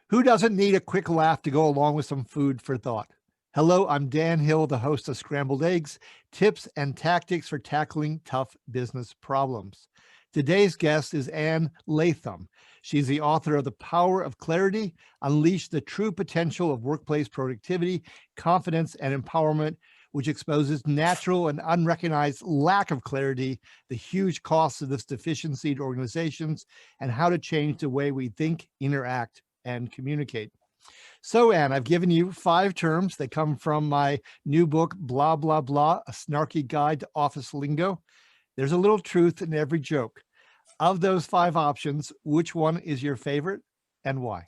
Who doesn't need a quick laugh to go along with some food for thought? Hello, I'm Dan Hill, the host of Scrambled Eggs, tips and tactics for tackling tough business problems. Today's guest is Anne Latham. She's the author of The Power of Clarity, Unleash the True Potential of Workplace Productivity, Confidence, and Empowerment, which exposes natural and unrecognized lack of clarity, the huge costs of this deficiency to organizations, and how to change the way we think, interact, and communicate. So, Anne, I've given you 5 terms that come from my new book, Blah, Blah, Blah, A Snarky Guide to Office Lingo. There's a little truth in every joke. Of those 5 options, which one is your favorite and why?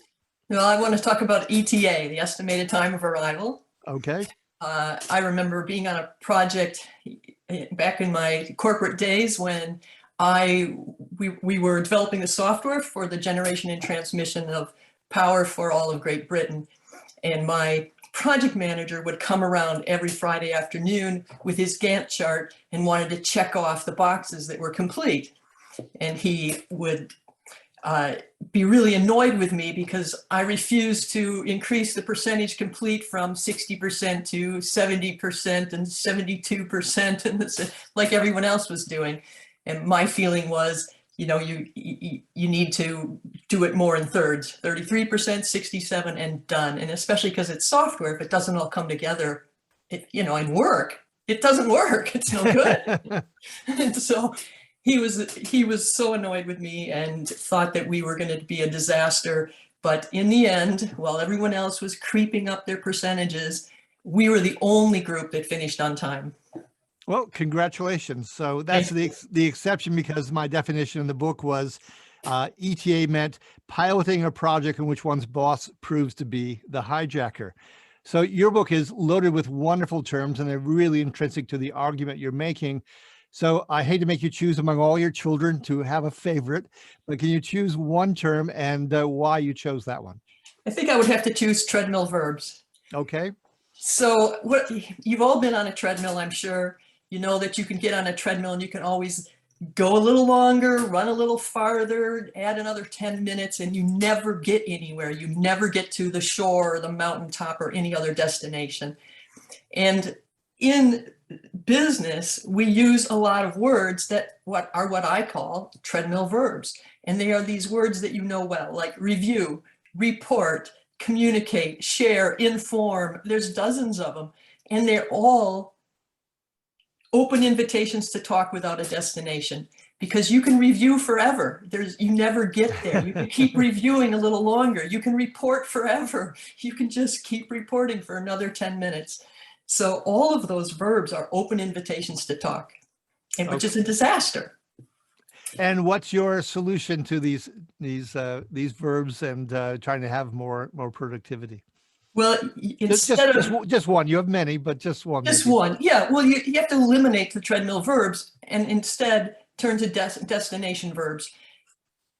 Well, I want to talk about ETA, the estimated time of arrival. Okay. I remember being on a project back in my corporate days when we were developing the software for the generation and transmission of power for all of Great Britain. And my project manager would come around every Friday afternoon with his Gantt chart and wanted to check off the boxes that were complete. And he would be really annoyed with me because I refused to increase the percentage complete from 60% to 70% and 72%, and like everyone else was doing. And my feeling was, you know, you need to do it more in thirds, 33%, 67%, and done. And especially because it's software, if it doesn't all come together, and work, it doesn't work. It's no good. And so he was so annoyed with me and thought that we were going to be a disaster. But in the end, while everyone else was creeping up their percentages, we were the only group that finished on time. Well, congratulations. So that's the exception, because my definition in the book was ETA meant piloting a project in which one's boss proves to be the hijacker. So your book is loaded with wonderful terms, and they're really intrinsic to the argument you're making. So I hate to make you choose among all your children to have a favorite, but can you choose one term and why you chose that one? I think I would have to choose treadmill verbs. Okay. So you've all been on a treadmill, I'm sure. You know that you can get on a treadmill and you can always go a little longer, run a little farther, add another 10 minutes, and you never get anywhere. You never get to the shore or the mountaintop or any other destination. And in business, we use a lot of words that what I call treadmill verbs. And they are these words that you know well, like review, report, communicate, share, inform. There's dozens of them. And they're all open invitations to talk without a destination, because you can review forever. You never get there. You can keep reviewing a little longer. You can report forever. You can just keep reporting for another 10 minutes. So all of those verbs are open invitations to talk, and which is a disaster. And what's your solution to these verbs and trying to have more productivity? Well, just one. You have many, but just one. Just maybe. One. Yeah. Well, you have to eliminate the treadmill verbs and instead turn to destination verbs.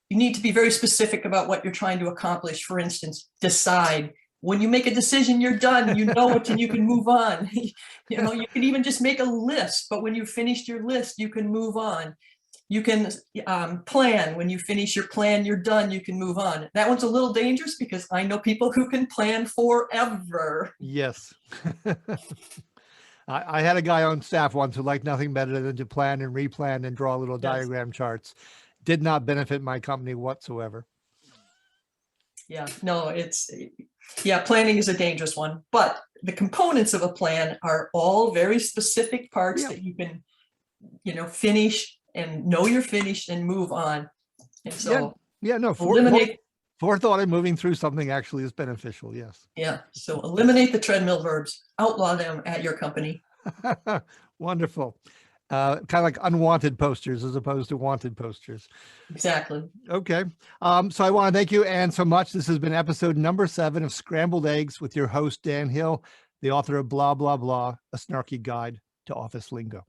You need to be very specific about what you're trying to accomplish. For instance, decide. When you make a decision, you're done. You know it, and you can move on. You can even just make a list. But when you've finished your list, you can move on. You can plan. When you finish your plan, you're done. You can move on. That one's a little dangerous because I know people who can plan forever. Yes. I had a guy on staff once who liked nothing better than to plan and replan and draw little diagram charts. Did not benefit my company whatsoever. Yeah, no, planning is a dangerous one. But the components of a plan are all very specific parts that you can, finish and know you're finished and move on. And so forethought and moving through something actually is beneficial. Yes. Yeah. So eliminate the treadmill verbs, outlaw them at your company. Wonderful. Kind of like unwanted posters as opposed to wanted posters. Exactly. Okay. So I want to thank you, Anne, so much. This has been episode number 7 of Scrambled Eggs with your host, Dan Hill, the author of Blah, Blah, Blah, A Snarky Guide to Office Lingo.